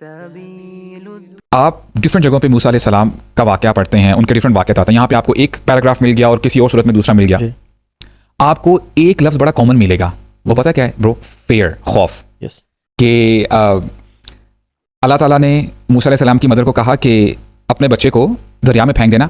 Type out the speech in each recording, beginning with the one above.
آپ ڈفرینٹ جگہوں پہ موسیٰ علیہ السلام کا واقعہ پڑھتے ہیں, ان کے ڈفرینٹ واقعات آتے ہیں. یہاں پہ آپ کو ایک پیراگراف مل گیا اور کسی اور صورت میں دوسرا مل گیا. آپ کو ایک لفظ بڑا کامن ملے گا, وہ پتہ کیا ہے برو؟ فیئر, خوف. کہ اللہ تعالیٰ نے موسیٰ علیہ السلام کی مدر کو کہا کہ اپنے بچے کو دریا میں پھینک دینا,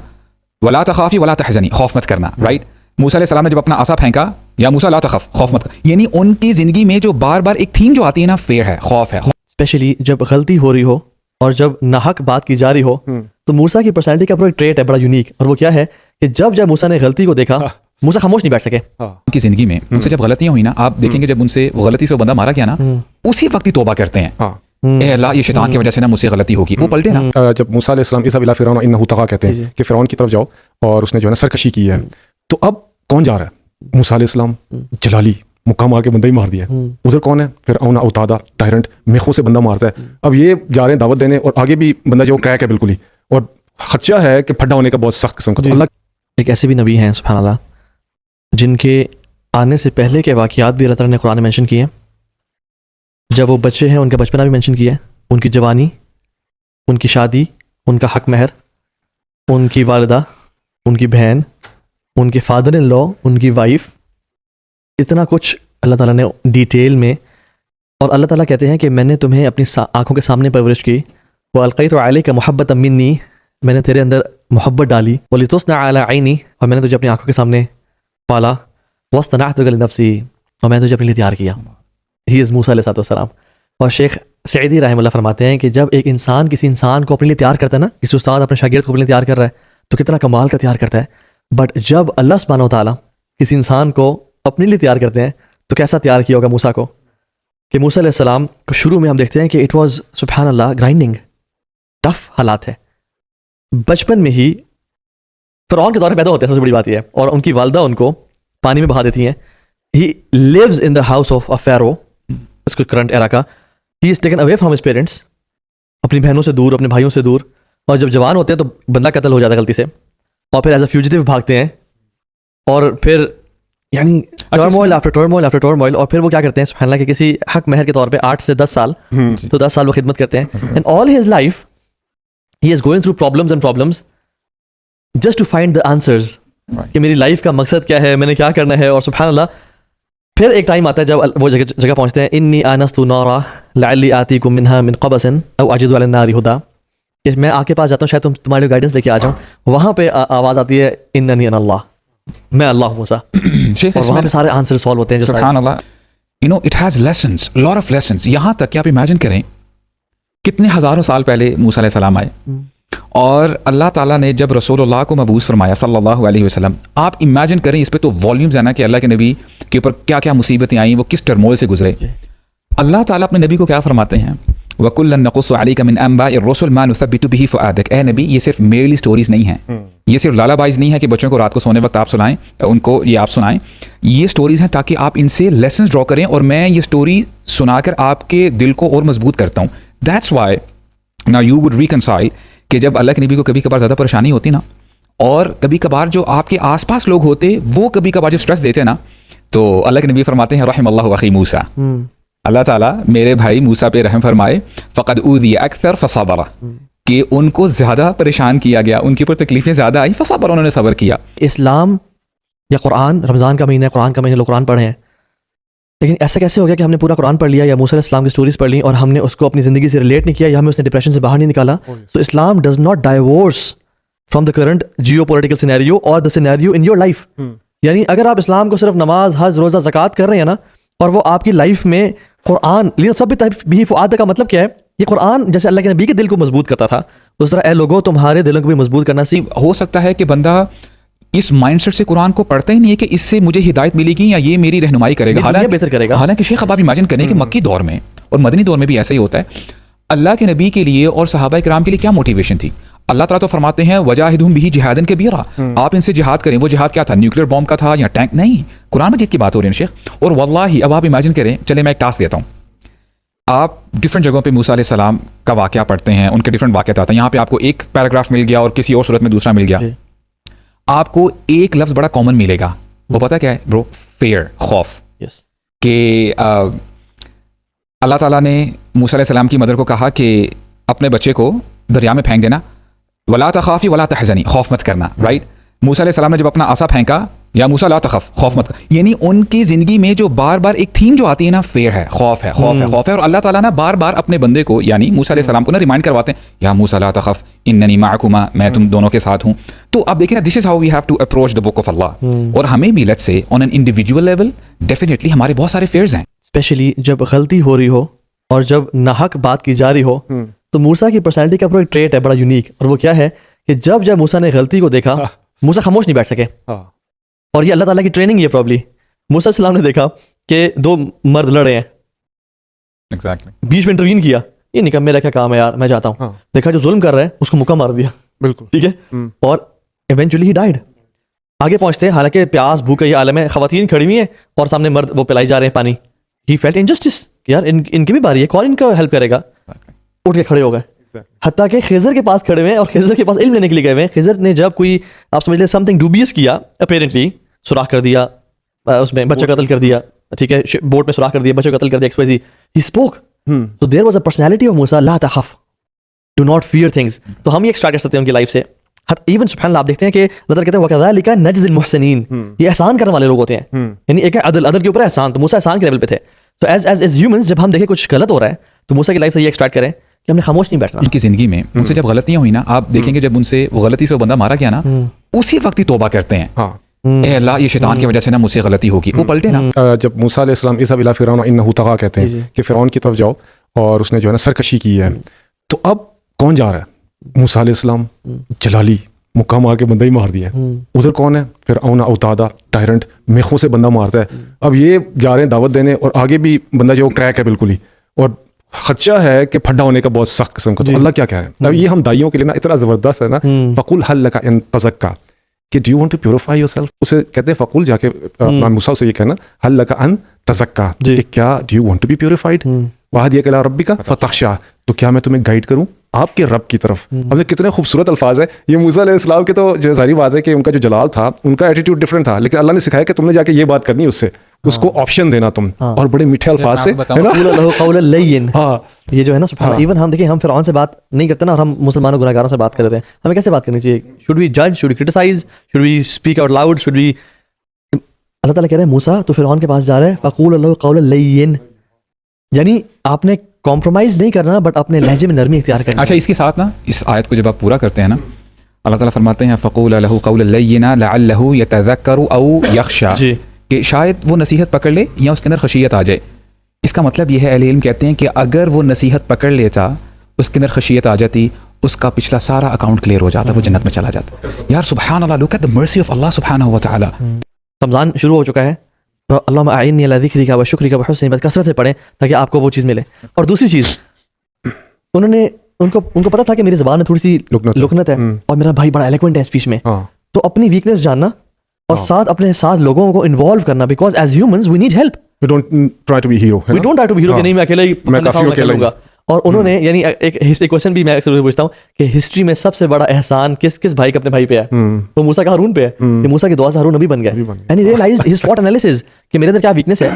ولا تخافی ولا تحزنی, خوف مت کرنا, رائٹ. موسیٰ علیہ السلام نے جب اپنا عصا پھینکا, یا موسیٰ لا تخف, خوف مت کر, یعنی ان کی زندگی میں جو بار بار ایک تھیم جو آتی ہے نا, فیئر ہے, خوف ہے. اسپیشلی جب غلطی ہو رہی ہو اور جب ناحق بات کی جا رہی ہو, تو موسیٰ کی پرسنالٹی کا ایک ٹریٹ ہے بڑا یونیک, اور وہ کیا ہے کہ جب موسیٰ نے غلطی کو دیکھا, موسیٰ خاموش نہیں بیٹھ سکے. ان کی زندگی میں ان سے جب غلطیاں ہوئی نا, آپ دیکھیں گے جب ان سے وہ غلطی سے وہ بندہ مارا گیا نا, اسی وقت ہی توبہ کرتے ہیں, اے اللہ یہ شیطان کی وجہ سے نا مجھ سے غلطی ہوگی, وہ پلٹے نا. جب موسیٰ علیہ السلام اذهب الی فرعون انه طغى کہتے ہیں کہ فرعون کی طرف جاؤ, اور اس نے جو ہے نا سرکشی کی ہے, تو اب کون جا رہا ہے؟ موسیٰ علیہ السلام, جلالی مقام آ کے بندہ ہی مار دیا. ادھر کون ہے؟ فرعون اوتادا ٹائرنٹ, میخوں سے بندہ مارتا ہے. اب یہ جا رہے ہیں دعوت دینے, اور آگے بھی بندہ جو کہہ بالکل ہی, اور خدشہ ہے کہ پھڈا ہونے کا بہت سخت قسم کا. تو اللہ ایک ایسے بھی نبی ہیں سبحان اللہ جن کے آنے سے پہلے کے واقعات بھی اللہ تعالیٰ نے قرآن میں مینشن کیے ہیں. جب وہ بچے ہیں ان کا بچپنا بھی مینشن کیا ہے, ان کی جوانی, ان کی شادی, ان کا حق مہر, ان کی والدہ, ان کی بہن, ان کے فادر ان لا, ان کی وائف, اتنا کچھ اللہ تعالیٰ نے ڈیٹیل میں. اور اللہ تعالیٰ کہتے ہیں کہ میں نے تمہیں اپنی آنکھوں کے سامنے پرورش کی, وَأَلْقَيْتُ عَلَيْكَ مُحَبَّةً مِّنِّي, میں نے تیرے اندر محبت ڈالی, وَلِتُصْنَعَ عَلَىٰ عَيْنِي, اور میں نے تجھے اپنی آنکھوں کے سامنے پالا, وَاصْطَنَعْتُكَ لِنَفْسِي, اور میں نے تجھے اپنے لیے تیار کیا. ہی از موسیٰ علیہ السلام. اور شیخ سعیدی رحمہ اللہ فرماتے ہیں کہ جب ایک انسان کسی انسان کو اپنے لیے تیار کرتا ہے نا, کسی استاد اپنے شاگرد کو اپنے لیے تیار کر رہا ہے, تو کتنا کمال کا تیار کرتا ہے. بٹ جب اللہ سبحانہ و تعالیٰ کسی انسان کو اپنے لیے تیار کرتے ہیں, تو کیسا تیار کیا ہوگا موسیٰ کو. کہ موسیٰ علیہ السلام کو شروع میں ہم دیکھتے ہیں کہ اٹ واز سبحان اللہ گرائنڈنگ, ٹف حالات ہے. بچپن میں ہی فرعون کے دور میں پیدا ہوتے ہیں, سب سے بڑی بات یہ ہے, اور ان کی والدہ ان کو پانی میں بہا دیتی ہیں. He leaves in the house of Pharaoh, اس کو کرنٹ ایرا کا. He is taken away from his parents, اپنی بہنوں سے دور, اپنے بھائیوں سے دور, اور جب جوان ہوتے ہیں تو بندہ قتل ہو جاتا ہے غلطی سے, اور پھر ایز اے فیوجیٹیو بھاگتے ہیں, اور پھر یعنی turmoil after turmoil after turmoil. اور پھر وہ کیا کرتے ہیں سبحان اللہ کہ کسی حق مہر کے طور پہ 8 سے 10 سال, تو 10 سال وہ خدمت کرتے ہیں. And all his life he is going through problems and problems just to find the answers, کہ میری لائف کا مقصد کیا ہے, میں نے کیا کرنا ہے. اور سبحان اللہ پھر ایک ٹائم آتا ہے جب وہ جگہ پہنچتے ہیں, انی آنست نارا لعلی آتیکم منہا من قبس او اجد علی النار ہدا, کہ میں آ کے پاس جاتا ہوں شاید تمہارے گائیڈنس لے کے آ جاؤں. وہاں پہ آواز آتی ہے اننی انا اللہ, میں اللہ ہوں موسیٰ, اور وہاں پہ سارے آنسر سالو ہوتے ہیں. سبحان اللہ, you know it has lessons, lot of lessons. یہاں تک کہ آپ امیجن کریں کتنے ہزاروں سال پہلے موسیٰ علیہ السلام آئے, اور اللہ تعالیٰ نے جب رسول اللہ کو مبعوث فرمایا صلی اللہ علیہ وسلم, آپ امیجن کریں اس پہ تو والیومز ہے نا کہ اللہ کے نبی کے اوپر کیا کیا مصیبتیں آئیں, وہ کس ٹرمول سے گزرے. اللہ تعالیٰ اپنے نبی کو کیا فرماتے ہیں, وَكُلًّا نَقُصُّ عَلَيْكَ مِنْ أَنْبَاءِ الرُّسُلِ مَا نُثَبِّتُ بِهِ فُؤَادَكَ. اے نبی, یہ صرف میرلی سٹوریز نہیں ہیں, یہ صرف لالا بائز نہیں ہے کہ بچوں کو رات کو سونے وقت آپ سنائیں, ان کو یہ آپ سنائیں. یہ سٹوریز ہیں تاکہ آپ ان سے لیسنز ڈرا کریں, اور میں یہ سٹوری سنا کر آپ کے دل کو اور مضبوط کرتا ہوں. That's why now you would reconcile کہ جب اللہ کے نبی کو کبھی کبھار زیادہ پریشانی ہوتی نا, اور کبھی کبھار جو آپ کے آس پاس لوگ ہوتے وہ کبھی کبھار جب اسٹریس دیتے نا, تو اللہ کے نبی فرماتے ہیں رحم اللہ اخی موسیٰ, اللہ تعالیٰ میرے بھائی موسیٰ پہ رحم فرمائے. فقد اوذی اکثر فصبر, کہ ان کو زیادہ پریشان کیا گیا, ان کے اوپر تکلیفیں زیادہ آئی, فصبر, انہوں نے صبر کیا. اسلام یا قرآن, رمضان کا مہینہ ہے, قرآن کا مہینہ, لوگ قرآن پڑھے ہیں, لیکن ایسا کیسے ہو گیا کہ ہم نے پورا قرآن پڑھ لیا یا موسیٰ علیہ السلام کی سٹوریز پڑھ لی, اور ہم نے اس کو اپنی زندگی سے ریلیٹ نہیں کیا, یا ہمیں اس نے ڈپریشن سے باہر نہیں نکالا. تو Islam does not divorce from the current geopolitical scenario اور the scenario in your life. یعنی اگر آپ اسلام کو صرف نماز, حج, روزہ, زکوٰۃ کر رہے ہیں نا, اور وہ آپ کی لائف میں قرآن سب بھی فؤاد کا مطلب کیا ہے, یہ قرآن جیسے اللہ کے نبی کے دل کو مضبوط کرتا تھا, اس طرح اے لوگوں تمہارے دلوں کو بھی مضبوط کرنا سیکھ. ہو سکتا ہے کہ بندہ اس مائنڈ سیٹ سے قرآن کو پڑھتا ہی نہیں ہے کہ اس سے مجھے ہدایت ملے گی یا یہ میری رہنمائی کرے گا, بہتر کرے گا. حالانکہ شیخ اب آپ امیجن کریں کہ مکی دور میں اور مدنی دور میں بھی ایسا ہی ہوتا ہے. اللہ کے نبی کے لیے اور صحابہ کرام کے لیے کیا موٹیویشن تھی؟ اللہ تعالیٰ تو فرماتے ہیں وجاہدہم بہ جہادا کبیرا, آپ ان سے جہاد کریں. وہ جہاد کیا تھا؟ نیوکلیر بوم کا تھا یا ٹینک؟ نہیں, قرآن مجید کی بات ہو رہی ہے شیخ. اور واللہ اب آپ امیجن کریں, چلے میں ایک ٹاسک دیتا ہوں, آپ ڈفرینٹ جگہوں پہ موسیٰ علیہ السلام کا واقعہ پڑھتے ہیں, ان کے ڈفرینٹ واقعات آتے ہیں. یہاں پہ آپ کو ایک پیراگراف مل گیا اور کسی اور صورت میں دوسرا مل گیا. آپ کو ایک لفظ بڑا کامن ملے گا, وہ پتہ کیا ہے برو؟ فیئر, خوف. کہ اللہ تعالیٰ نے موسیٰ علیہ السلام کی مدر کو کہا کہ اپنے بچے کو دریا میں پھینک دینا, ولا تخافی ولا تحزنی, خوف مت کرنا, رائٹ. موسیٰ علیہ السلام نے جب اپنا عصا پھینکا, یا موسیٰ لا تخف, خوف مت کر, یعنی ان کی زندگی میں جو بار بار ایک تھیم جو آتی ہے نا, فیئر ہے, خوف ہے, خوف ہے, خوف ہے, اور اللہ تعالیٰ نا بار بار اپنے بندے کو یعنی موسیٰ علیہ السلام کو نا ریمائنڈ کرواتے ہیں, یا موسیٰ لا تخف اننی معکما, میں تم دونوں کے ساتھ ہوں. تو اب دیکھیں نا, this is how we have to approach the book of اللہ. اور ہمیں بھی let's say on an individual level definitely ہمارے بہت سارے فیئرز ہیں, اسپیشلی جب غلطی ہو رہی ہو اور جب ناحق بات کی جا رہی ہو. تو موسیٰ کی پرسنالٹی کا ایک ٹریٹ ہے بڑا یونیک, اور وہ کیا ہے کہ جب موسیٰ نے غلطی کو دیکھا, موسیٰ خاموش نہیں بیٹھ سکے. اور یہ اللہ تعالیٰ کی ٹریننگ یہ پرابلی. موسیٰ علیہ السلام نے دیکھا کہ 2 مرد لڑ رہے ہیں, بیچ میں انٹروین کیا, یہ نکم میرا کیا کام ہے یار, میں جاتا ہوں. دیکھا جو ظلم کر رہا ہے اس کو مکہ مار دیا, بالکل ٹھیک ہے, اور ایونچولی ہی ڈائیڈ. آگے پہنچتے ہیں, حالانکہ پیاس بھوک یہ عالم ہے, خواتین کھڑی ہوئی ہیں اور سامنے مرد وہ پلائی جا رہے ہیں پانی. ہی فیلٹ انجسٹس, یار ان کی بھی باری ہے, کون ان کا ہیلپ کرے گا. اٹھ کے کھڑے ہو گئے, حتیٰ کہ خضر کے پاس کھڑے ہوئے ہیں اور خضر کے پاس علم لینے کے لیے گئے ہوئے ہیں. خضر نے جب کوئی آپ سمجھ لیں سم تھنگ ڈوبیس کیا, اپیرنٹلی سوراخ کر دیا, اس میں بچہ قتل کر دیا, ٹھیک ہے, بوٹ میں سوراخ کر دیا, بچہ قتل کر دیا, ایکسپائزی, he spoke. So there was a personality of Musa, لا تخف, do not fear things. تو ہم یہ ایکسٹرا کر سکتے ہیں ان کی لائف سے. ایون سبحان اللہ, آپ دیکھتے ہیں کہ اللہ تعالیٰ کہتے ہیں وَكَذَلِكَ نَجْزِي الْمُحْسِنِينَ, یہ احسان کرنے والے لوگ ہوتے ہیں. یعنی ایک ہے عدل کے اوپر احسان, تو موسیٰ احسان کے لیول پہ تھے. تو ایز ہیومنس جب ہم دیکھیں کچھ غلط ہو رہا ہے تو موسیٰ کی لائف سے یہ ایکسٹریکٹ کریں کہ ہم نے خاموش نہیں بیٹھنا. ان کی زندگی میں ان سے جب غلطیاں ہوئی نا, آپ دیکھیں گے جب ان سے وہ غلطی سے وہ بندہ مارا گیا نا, اسی وقت ہی توبہ کرتے ہیں, اے اللہ یہ شیطان کی وجہ سے نا مجھ سے غلطی ہوگی, وہ پلٹے نا. جب موسیٰ علیہ السلام اذهب الی فرعون انه طغى کہتے ہیں کہ فرعون کی طرف جاؤ, اور اس نے جو ہے نا سرکشی کی ہے, تو اب کون جا رہا ہے؟ موسیٰ علیہ السلام, جلالی مکہ مار کے بندہ ہی مار دیا ہے. ادھر کون ہے؟ فرعون اوتادا, ٹائرنٹ, میخوں سے بندہ مارتا ہے. اب یہ جا رہے ہیں دعوت دینے, اور آگے بھی بندہ جو کریک ہے بالکل ہی, اور خدشہ ہے کہ پھڈا ہونے کا بہت سخت قسم کا. تو اللہ کیا کہہ رہے ہیں؟ اب یہ ہم دائیوں کے لیے نا اتنا زبردست ہے نا, فقل هل لك ان تزکا, کہ do you want to purify yourself. اسے کہتے ہیں فقل, جا کے موسیٰ سے یہ کہنا هل لك ان تزکا, کہ کیا do you want to be purified, وہدیک الی ربک فتخشع, تو کیا میں تمہیں گائیڈ کروں آپ کے رب کی طرف. ہم نے کتنے خوبصورت الفاظ ہیں یہ موسیٰ علیہ السلام کے. تو جو ظاہری بات ہے کہ ان کا جو جلال تھا, ان کا ایٹیٹیوڈ ڈفرنٹ تھا, لیکن اللہ نے سکھایا کہ تم نے جا کے یہ بات کرنی اس سے, اس کو آپشن دینا تم, اور بڑے میٹھے الفاظ سے, ہے نا, قولا لین. یہ جو ہے نا سبحان اللہ, ایون ہم دیکھیں ہم فرعون سے بات نہیں کرتے نا, اور ہم مسلمانوں گناہ گاروں سے بات کر رہے ہیں. ہمیں کیسے بات کرنی چاہیے؟ شوڈ وی جج, should we criticize, should we speak out loud, should we. اللہ تعالیٰ کہہ رہے ہیں موسیٰ تو فرعون کے پاس جا رہا ہے, فقول له قولا لین, یعنی آپ نے کمپرومائز نہیں کرنا, بٹ اپنے لہجے میں نرمی اختیار کرنا. اچھا, اس کے ساتھ نا اس آیت کو جب آپ پورا کرتے ہیں نا, اللہ تعالیٰ فرماتے ہیں فقول له قولا لینا لعلہ یتذکر او یخشی, کہ شاید وہ نصیحت پکڑ لے یا اس کے اندر خشیت آ جائے. اس کا مطلب یہ ہے, اہل علم کہتے ہیں کہ اگر وہ نصیحت پکڑ لیتا, اس کے اندر خشیت آ جاتی, اس کا پچھلا سارا اکاؤنٹ کلیئر ہو جاتا, وہ جنت میں چلا جاتا. یار سبحان اللہ, look at the mercy of اللہ سبحانہ و تعالی. رمضان شروع ہو چکا ہے, اللہم اعنی علی ذکرک و شکرک و حسن عبادتک, کثرت سے پڑھیں تاکہ آپ کو وہ چیز ملے. اور دوسری چیز, ان کو پتا تھا کہ میری زبان میں تھوڑی سی لکنت ہے, اور میرا بھائی بڑا ایلیکوینٹ ہے اسپیچ میں, تو اپنی ویکنیس جاننا اور ساتھ اپنے ساتھ لوگوں کو انوالو کرنا, because as humans we need help. We don't try to be hero. We don't try to be hero کہ نہیں میں اکیلا ہی کر لوں گا. اور انہوں نے یعنی ایک کویسچن بھی میں اکثر پوچھتا ہوں کہ ہسٹری میں سب سے بڑا احسان کس بھائی کا اپنے بھائی پہ ہے؟ وہ موسیٰ کا ہارون پہ ہے, کہ موسیٰ کی دعا سے ہارون نبی بن گیا. And he realized his SWOT analysis کہ میرے اندر کیا ویکنیس ہے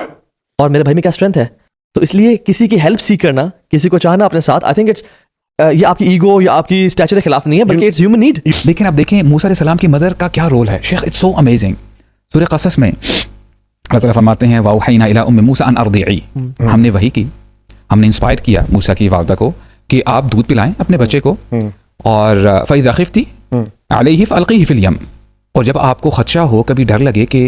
اور میرے بھائی میں کیا اسٹرینتھ ہے. تو اس لیے کسی کی ہیلپ سیک کرنا, کسی کو چاہنا اپنے ساتھ, آئی تھنک اٹس یہ آپ کی ایگو یا آپ کی اسٹیچر کے خلاف نہیں ہے, بلکہ اٹس ہیومن نیڈ. لیکن آپ دیکھیں موسیٰ علیہ السلام کی مدر کا کیا رول ہے شیخ, اٹس سو امیزنگ. سورہ قصص میں اللہ تعالیٰ فرماتے ہیں وَأَوْحَيْنَا إِلَىٰ أُمِّ مُوسَىٰ أَنْ أَرْضِعِيهِ, ہم نے وحی کی, ہم نے انسپائر کیا موسیٰ کی والدہ کو کہ آپ دودھ پلائیں اپنے بچے کو, اور فَإِذَا خِفْتِ عَلَيْهِ فَأَلْقِيهِ فِي الْيَمِّ, اور جب آپ کو خدشہ ہو, کبھی ڈر لگے کہ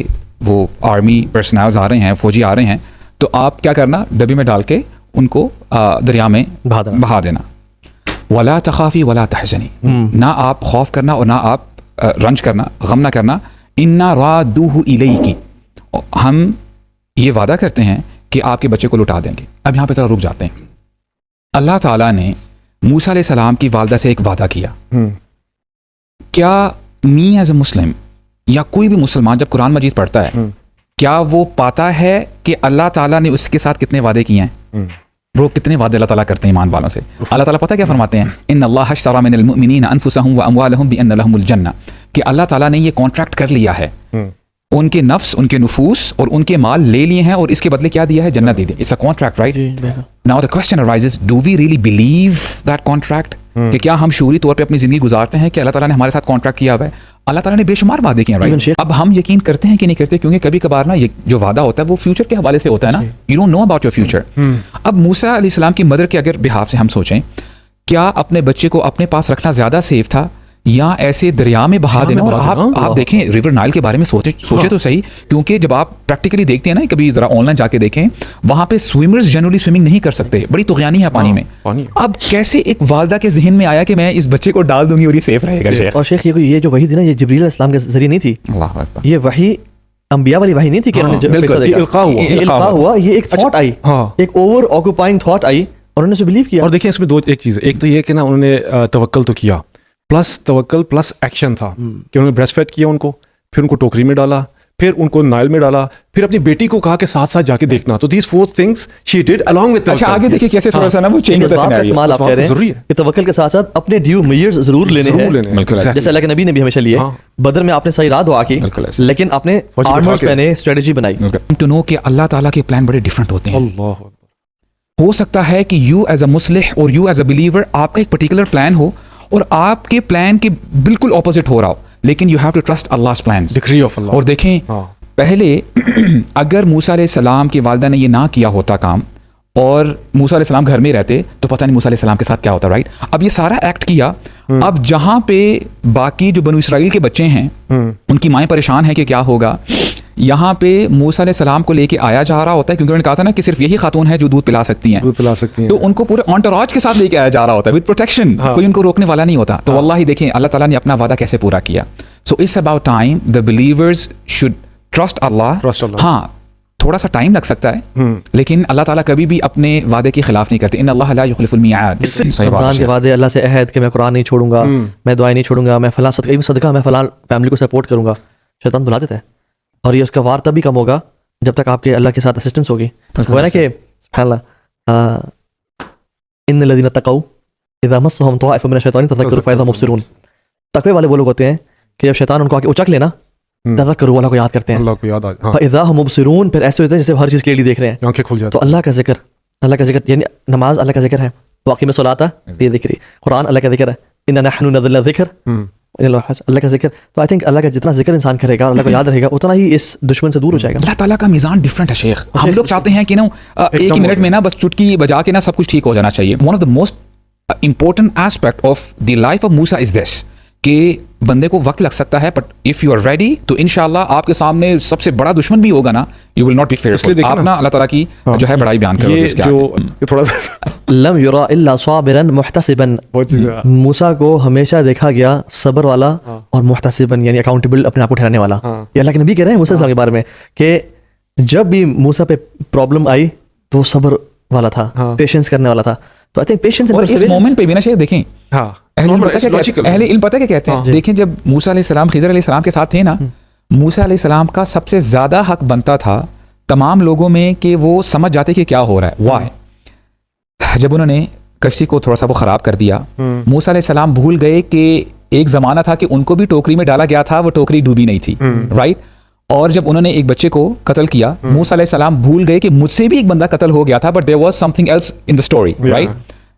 وہ آرمی پرسنلز آ رہے ہیں, فوجی آ رہے ہیں, تو آپ کیا کرنا, ڈبی میں ڈال کے ان کو دریا میں بہا دینا. وَلَا تَخَافِي وَلَا تَحْزَنِي, نہ آپ خوف کرنا اور نہ آپ رنج کرنا, غم نہ کرنا. اِنَّا رَادُّوهُ إِلَيْكِ, ہم یہ وعدہ کرتے ہیں کہ آپ کے بچے کو لٹا دیں گے. اب یہاں پہ ذرا رک جاتے ہیں. اللہ تعالیٰ نے موسیٰ علیہ السلام کی والدہ سے ایک وعدہ کیا. کیا می ایز اے مسلم یا کوئی بھی مسلمان جب قرآن مجید پڑھتا ہے, کیا وہ پاتا ہے کہ اللہ تعالیٰ نے اس کے ساتھ کتنے وعدے کیے ہیں؟ وہ کتنے وعدے اللہ تعالیٰ کرتے ہیں ایمان والوں سے. اللہ تعالیٰ پتہ کیا فرماتے ہیں, ان اللہ اشتری من المؤمنین انفسهم واموالهم بان لهم الجنہ, کہ اللہ تعالیٰ نے یہ کانٹریکٹ کر لیا ہے, ان کے نفس, ان کے نفوس اور ان کے مال لے لیے ہیں, اور اس کے بدلے کیا دیا ہے؟ جنت دے دی. It's a contract, right. Now the question arises, do we really believe that contract? کہ کیا ہم شعوری طور پہ اپنی زندگی گزارتے ہیں کہ اللہ تعالیٰ نے ہمارے ساتھ کانٹریکٹ کیا ہوا ہے؟ اللہ تعالیٰ نے بے شمار وعدے کیے ہیں، رائٹ؟ اب ہم یقین کرتے ہیں کہ نہیں کرتے، کیونکہ کبھی کبھار نا یہ جو وعدہ ہوتا ہے وہ فیوچر کے حوالے سے ہوتا ہے نا، you don't know about your future. اب موسیٰ علیہ السلام کی مدر کے اگر بہاف سے ہم سوچیں، کیا اپنے بچے کو اپنے پاس رکھنا زیادہ سیف تھا یا ایسے دریا میں بہا دینا؟ اور آپ دیکھیں ریور نائل کے بارے میں سوچے تو صحیح، کیونکہ جب آپ پریکٹیکلی دیکھتے ہیں نا، کبھی ذرا آن لائن جا کے دیکھیں، وہاں پہ سوئمرز جنرلی سوئمنگ نہیں کر سکتے، بڑی طغیانی ہے پانی میں. اب کیسے ایک والدہ کے ذہن میں آیا کہ میں اس بچے کو ڈال دوں گی اور یہ سیف رہے گا؟ اور شیخ یہ جو وحی تھی نا، یہ جبریل علیہ السلام کے ذریعے نہیں تھی، اللہ اکبر، یہ وحی انبیاء والی وحی نہیں تھی کہ القاء ہوا، یہ ایک تھاٹ آئی، ایک اوور آکوپائنگ تھاٹ آئی اور انہوں نے اسے بلیو کیا. اور دیکھیں اس میں ایک چیز، ایک تو یہ کہ نا انہوں نے توکل تو کیا، پلس توکل پلس ایکشن تھا کہ انہوں نے بریسٹ فیڈ کیا ان کو، پھر ان کو ٹوکری میں ڈالا، پھر ان کو نائل میں ڈالا، پھر اپنی بیٹی کو کہا کہ ساتھ ساتھ جا کے دیکھنا. تو these 4 things she did along with. اچھا آگے دیکھیں کیسے تھوڑا سا نا وہ چینج ہوتا ہے سینیریو. استعمال آپ کہہ رہے ہیں کہ توکل کے ساتھ ساتھ اپنے ڈیو میئرز ضرور لینے ہیں، جیسے اللہ کے نبی نے بھی ہمیشہ لیے. بدر میں آپ نے صحیح راہ دعا کی، لیکن آپ نے آرمرز پہنے، اسٹریٹجی بنائی. ٹو نو کہ اللہ تعالیٰ کے پلان بڑے ڈفرینٹ ہوتے ہیں. ہو سکتا ہے کہ یو ایز اے مسلح اور یو ایز اے بلیور آپ کا ایک پرٹیکولر پلان ہو اور آپ کے پلان کے بالکل اپوزٹ ہو رہا ہو، لیکن یو ہیو ٹو ٹرسٹ اللہ's plans. ڈگری آف اللہ. اور دیکھیں پہلے اگر موسیٰ علیہ السلام کی والدہ نے یہ نہ کیا ہوتا کام اور موسیٰ علیہ السلام گھر میں رہتے تو پتہ نہیں موسیٰ علیہ السلام کے ساتھ کیا ہوتا، رائٹ؟ اب یہ سارا ایکٹ کیا، اب جہاں پہ باقی جو بنو اسرائیل کے بچے ہیں ان کی مائیں پریشان ہیں کہ کیا ہوگا، یہاں پہ موسیٰ علیہ السلام کو لے کے آیا جا رہا ہوتا ہے، کیونکہ انہوں نے کہا تھا نا کہ صرف یہی خاتون ہے جو دودھ پلا سکتی ہیں، تو ان کو پورے انٹوراج کے ساتھ لے کے آیا جا رہا ہوتا ہے وتھ پروٹیکشن، کوئی ان کو روکنے والا نہیں ہوتا. تو واللہ دیکھیں اللہ تعالیٰ نے اپنا وعدہ کیسے پورا کیا. So it's about time the believers should trust اللہ. ہاں تھوڑا سا ٹائم لگ سکتا ہے، لیکن اللہ تعالیٰ کبھی بھی اپنے وعدے کے خلاف نہیں کرتے. ان اللہ لا یخلف المیعاد. رمضان کے وعدے، اللہ سے عہد کہ میں قرآن نہیں چھوڑوں گا، میں دعائیں نہیں چھوڑوں گا، میں فلاں صدقہ میں فلاں فیملی کو سپورٹ کروں گا. شیطان بلا دیتا ہے، اور یہ اس کا وار تب بھی کم ہوگا جب تک آپ کے اللہ کے ساتھ اسسٹنس ہوگی. وہ ہے نا کہ سبحان اللہ، ان الذین اتقوا اذا مسهم طائف من الشیطان تذکروا فاذا مبصرون. تقوی والے وہ لوگ ہوتے ہیں کہ جب شیطان ان کو آ کے اچک لینا، تذکروا، اللہ کو یاد کرتے ہیں، اللہ کو یاد آ جائے، فاذا هم مبصرون، پھر ایسے ہوتے ہیں جیسے ہر چیز کلیئرلی دیکھ رہے ہیں، آنکھیں کھل جاتی. تو اللہ کا ذکر یعنی نماز اللہ کا ذکر ہے، واقعی میں صلاۃ یہ ذکر، قرآن اللہ کا ذکر ہے، انا نحن نزلنا الذکر، اللہ کا ذکر. تو آئی تھنک اللہ کا جتنا ذکر انسان کرے گا اور اللہ کو یاد رہے گا اتنا ہی اس دشمن سے دور ہو جائے گا. اللہ تعالیٰ کا میزان ڈفرینٹ ہے شیخ. ہم لوگ چاہتے ہیں کہ نا ایک ہی منٹ میں نا بس چٹکی بجا کے نا سب کچھ ٹھیک ہو جانا چاہیے. One of the most important aspect of the life of موسیٰ از دس کہ بندے کو وقت لگ سکتا ہے، but if you are ready تو انشاءاللہ آپ کے سامنے سب سے بڑا دشمن بھی ہوگا نا، you will not be fearful. آپ نا اللہ تعالیٰ کی جو ہے بڑائی بیان کرو. یہ تھوڑا سا لم یرا الا صابرا محتسبا، موسیٰ کو ہمیشہ دیکھا گیا صبر والا اور محتسبا یعنی اکاؤنٹیبل، اپنے آپ کو ٹھہرانے والا. یہ اللہ کے نبی کہہ رہے ہیں موسیٰ السلام کے بارے میں کہ جب بھی موسیٰ پہ پرابلم آئی تو وہ صبر والا تھا، پیشنس کرنے والا تھا. تو آئی تھنک پیشنس اور اس مومنٹ پہ بھی نا شیخ دیکھیں اہل علم پتہ کیا کہتے ہیں، دیکھیں جب موسیٰ علیہ السلام خضر علیہ السلام کے ساتھ تھے نا، موسیٰ علیہ السلام کا سب سے زیادہ حق بنتا تھا تمام لوگوں میں کہ وہ سمجھ جاتے کہ کیا ہو رہا ہے. وائی جب انہوں نے کشتی کو تھوڑا سا وہ خراب کر دیا، موسیٰ علیہ السلام بھول گئے کہ ایک زمانہ تھا کہ ان کو بھی ٹوکری میں ڈالا گیا تھا، وہ ٹوکری ڈوبی نہیں تھی، رائٹ؟ اور جب انہوں نے ایک بچے کو قتل کیا، موسیٰ علیہ السلام بھول گئے کہ مجھ سے بھی ایک بندہ قتل ہو گیا تھا، but there was something else in the story, right?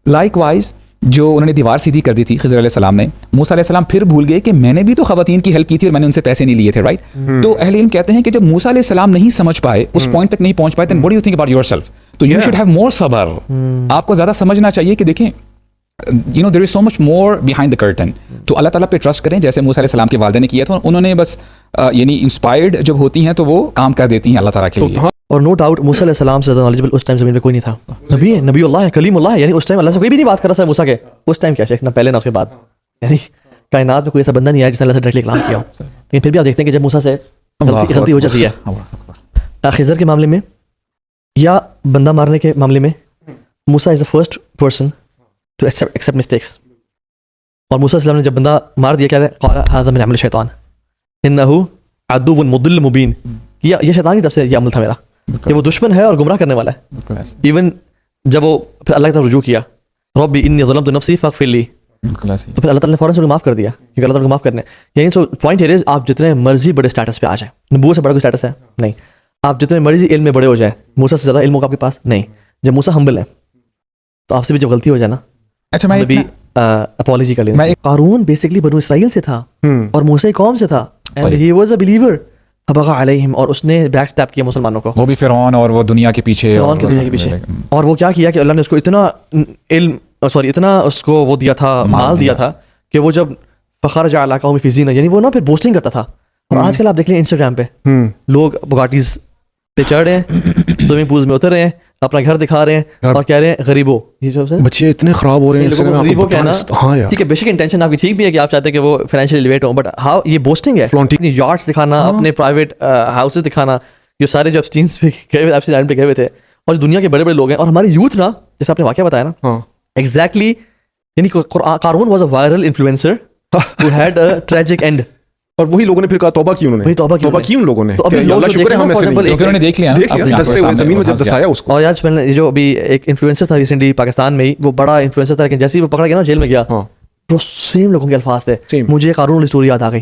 Likewise جو انہوں نے دیوار سیدھی کر دی تھی خضر علیہ السلام نے، موسیٰ علیہ السلام پھر بھول گئے کہ میں نے بھی تو خواتین کی ہیلپ کی تھی اور میں نے ان سے پیسے نہیں لیے تھے، رائٹ؟ تو اہل علم کہتے ہیں کہ جب موسیٰ علیہ السلام نہیں سمجھ پائے، اس پوائنٹ تک نہیں پہنچ پائے، then what do you think about yourself? تو you should have more صبر. آپ کو زیادہ سمجھنا چاہیے کہ دیکھیں you know there is so much more behind the curtain. تو اللہ تعالیٰ پہ ٹرسٹ کریں جیسے موسیٰ علیہ السلام کے والدہ نے کیا تھا. انہوں نے بس یعنی انسپائرڈ جب ہوتی ہیں تو وہ کام کر دیتی ہیں اللہ تعالیٰ کے لیے. اور نو ڈاؤٹ موسیٰ علیہ السلام سے نالجبل اس ٹائم زمین پہ کوئی نہیں تھا. نبی ہے، نبی اللہ ہے، کلیم اللہ ہے، یعنی اس ٹائم اللہ سے کوئی بھی نہیں بات کر رہا تھا موسیٰ کے. اس ٹائم کیا شیخ، نہ پہلے نہ اس کے بعد، یعنی کائنات میں کوئی ایسا بندہ نہیں آیا جس نے اللہ سے ڈائریکٹلی کلام کیا ہو. لیکن پھر بھی آپ دیکھتے ہیں کہ جب موسیٰ سے غلطی ہو جاتی ہے خضر کے معاملے میں یا بندہ مارنے کے معاملے میں، موسیٰ is the first person to accept mistakes. اور موسیٰ علیہ السلام نے جب بندہ مار دیا کیا ہے، قال ھذا من عمل الشیطان انہ عدو مضل مبین، یہ شیطان کی طرف سے یہ عمل تھا میرا کہ وہ دشمن ہے اور گمراہ کرنے والا ہے. ایون جب وہ پھر اللہ کی طرف رجوع کیا، ربی انی ظلمت نفسی فاغفر لی، تو پھر اللہ تعالیٰ نے فوراً سے معاف کر دیا کیونکہ اللہ تعالیٰ کو معاف کرنے. یعنی سو پوائنٹ ہیئر از آپ جتنے مرضی بڑے اسٹیٹس پہ آ جائیں، نبوت سے بڑا کوئی اسٹیٹس ہے نہیں، آپ جتنے مرضی علم میں بڑے ہو جائیں، موسیٰ سے زیادہ علم ہوگا آپ کے پاس نہیں. جب موسیٰ ہمبل ہے، تو آپ سے بھی جب غلطی ہو جائے نا اچھا میں بھی اپالوجی کر میں لیں. قارون بیسکلی بنو اسرائیل سے تھا اور موسیٰ قوم سے تھا and he was a believer فبغى علیہم, اور اس نے بیک اسٹیپ کیا مسلمانوں کو, وہ بھی فرعون اور وہ دنیا کے پیچھے, فرعون کی دنیا کے پیچھے. اور وہ کیا کیا کہ اللہ نے اس کو اتنا علم اتنا اس کو وہ دیا تھا, مال دیا تھا کہ وہ جب فخرج علی قوم فی زینہ, یعنی وہ نا پھر بوسٹنگ کرتا تھا. اور آج کل آپ دیکھ لیں انسٹاگرام پہ لوگ بگاٹیز پہ چڑھ رہے ہیں, سوئمنگ پولز میں اتر رہے ہیں, اپنا گھر دکھا رہے ہیں اور کہہ رہے ہیں غریبو. یہ جو بچے اتنے خراب ہو رہے ہیں غریبوں کہنا. ہاں یار ٹھیک ہے, بیشک انٹینشن آپ کی ٹھیک بھی ہے کہ آپ چاہتے ہیں کہ وہ فائنینشلی ایلیویٹ ہوں, بٹ ہاؤ یہ بوسٹنگ ہے, اپنی یارڈس دکھانا, اپنے پرائیویٹ ہاؤسز دکھانا. یہ سارے جو اسٹینس پہ گئے ہوئے, ایپسی آئلینڈ پہ گئے ہوئے تھے, اور دنیا کے بڑے بڑے لوگ ہیں. اور ہماری یوتھ نا, جیسے آپ نے واقعہ بتایا نا, ایگزیکٹلی, یعنی قارون was a viral influencer who had a tragic end. اور وہی لوگوں نے پھر کہا توبہ کی, انہوں نے توبہ کی ان لوگوں نے. اللہ شکر ہے ہم ایسے نہیں, انہوں نے دیکھ لیا دستے ہوئے زمین میں جب دسایا اس کو. اور آج میں نے جو ابھی ایک انفلوئنسر تھا ریسنٹلی پاکستان میں ہی, وہ بڑا انفلوئنسر تھا, لیکن جیسے ہی وہ پکڑا گیا نا جیل میں گیا, وہ سیم لوگوں کے الفاظ تھے. مجھے قارون والی اسٹوری یاد آ گئی.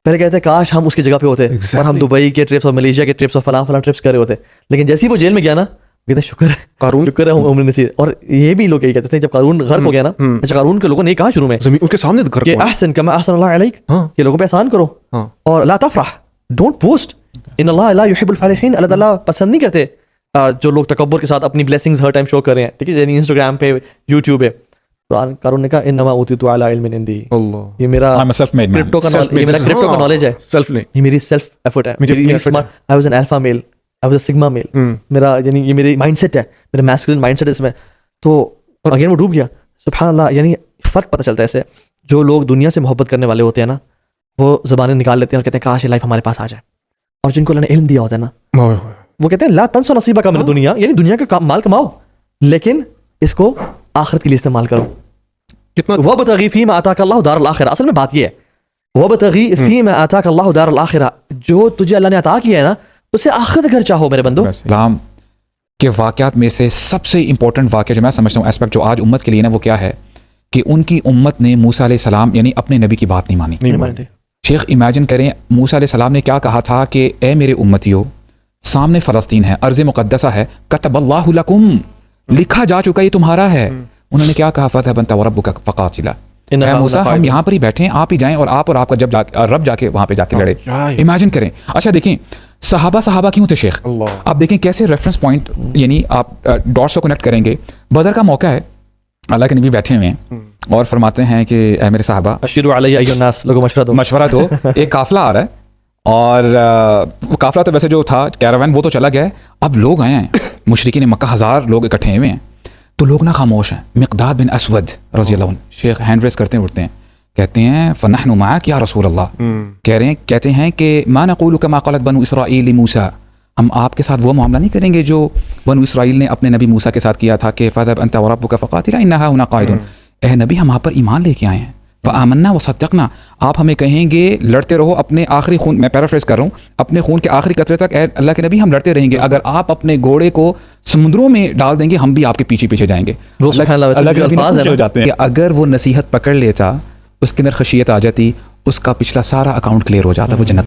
پہلے کہتے ہیں کاش ہم اس کی جگہ پہ ہوتے اور ہم دبئی کے ٹرپس اور ملیشیا کے ٹرپس اور فلاں ٹرپس کر رہے ہوتے. لیکن جیسے ہی وہ جیل میں گیا نا, کہتے ہیں شکر ہے قارون, شکر ہے عمر نصیر. اور یہ بھی لوگ یہی کہتے تھے جب قارون غرق ہو گیا نا. اچھا, قارون کے لوگوں نے کہا شروع میں زمین ان کے سامنے کہ احسن کما احسن اللہ علیک, کہ لوگوں پہ احسان کرو, اور لا تفرح, ڈونٹ بوسٹ, ان اللہ لا يحب الفرحین, اللہ تعالیٰ پسند نہیں کرتے جو لوگ تکبر کے ساتھ اپنی بلیسنگز ہر ٹائم شو کر رہے ہیں. ٹھیک ہے, یعنی انسٹاگرام پہ, یوٹیوب پہ. تو قارون نے کہا انما اوتیت علی علم عندی, یہ میرا کرپٹو کا نالج ہے, یہ میری سیلف ایفرٹ ہے. I was an alpha male, I was a sigma male, میرا یعنی یہ میری مائنڈ سیٹ ہے, میرا میسکولین مائنڈ سیٹ ہے اس میں. تو اگین وہ ڈوب گیا. سبحان اللہ, یعنی فرق پتہ چلتا ہے ایسے. جو لوگ دنیا سے محبت کرنے والے ہوتے ہیں نا, وہ زبانیں نکال لیتے ہیں اور کہتے ہیں کاش یہ لائف ہمارے پاس آ جائے. اور جن کو اللہ نے علم دیا ہوتا ہے نا, وہ کہتے ہیں لا تنسوا نصیبک من الدنیا, یعنی دنیا کا مال کماؤ لیکن اس کو آخرت کے لیے استعمال کرو. وابتغی فیما آتاک اللہ دار الآخرہ, اصل میں بات یہ ہے, وابتغی فیما آتاک اللہ دار الآخرہ, جو تجھے اللہ نے عطا کیا ہے نا اسے آخرت گھر چاہو میرے بندو. اسلام کے واقعات میں سے سب سے امپورٹنٹ واقعہ جو میں سمجھتا ہوں ایسپیکٹ جو آج امت کے لیے نا, وہ کیا ہے کہ ان کی امت نے موسیٰ علیہ السلام یعنی اپنے نبی کی بات نہیں مانی. شیخ امیجن کریں, موسیٰ علیہ السلام نے کیا کہا تھا کہ اے میرے امتیو, سامنے فلسطین ہے, ارض مقدسہ ہے, کتب اللہ لکم, لکھا جا چکا, یہ تمہارا ہے. انہوں نے کیا کہا, فذهب انت وربک فقاتلا, اے موسیٰ ہم یہاں پر ہی بیٹھے ہیں, آپ ہی جائیں اور آپ کا جب رب جا کے وہاں پہ جا کے لڑے. امیجن کریں. اچھا دیکھیں صحابہ کیوں تھے شیخ, آپ دیکھیں کیسے ریفرنس پوائنٹ, یعنی آپ ڈاٹس کو کنیکٹ کریں گے. بدر کا موقع ہے, اللہ کے نبی بیٹھے ہوئے ہیں اور فرماتے ہیں کہ اے میرے صحابہ اشیروا علی ایھا الناس, لوگوں مشورہ دو. ایک قافلہ آ رہا ہے, اور وہ قافلہ تو ویسے جو تھا کیراوین وہ تو چلا گیا ہے, اب لوگ آئے ہیں مشرکین مکہ, 1000 لوگ اکٹھے ہوئے ہیں. تو لوگ نا خاموش ہیں. مقداد بن اسود رضی اللہ عنہ, شیخ ہینڈ ریس کرتے اٹھتے ہیں, کہتے ہیں فنحن معک یا رسول اللہ, کہتے ہیں کہ ما نقول کما قالت بنو اسرائیل موسیٰ, ہم آپ کے ساتھ وہ معاملہ نہیں کریں گے جو بنو اسرائیل نے اپنے نبی موسیٰ کے ساتھ کیا تھا کہ فذهب انت وربک فقاتلا انا هنا قاعدون. اے نبی ہم آپ پر ایمان لے کے آئے ہیں, فآمنا وصدقنا, آپ ہمیں کہیں گے لڑتے رہو اپنے آخری خون, میں پیرافریز کر رہا ہوں, اپنے خون کے آخری قطرے تک اے اللہ کے نبی ہم لڑتے رہیں گے, اگر آپ اپنے گھوڑے کو سمندروں میں ڈال دیں گے ہم بھی آپ کے پیچھے جائیں گے. اللہ کے الفاظ ہو جاتے ہیں. اگر وہ نصیحت پکڑ لیتا, اس کے اندر خشیت آ جاتی, اس کا پچھلا سارا اکاؤنٹ کلیئر ہو جاتا, وہ جنت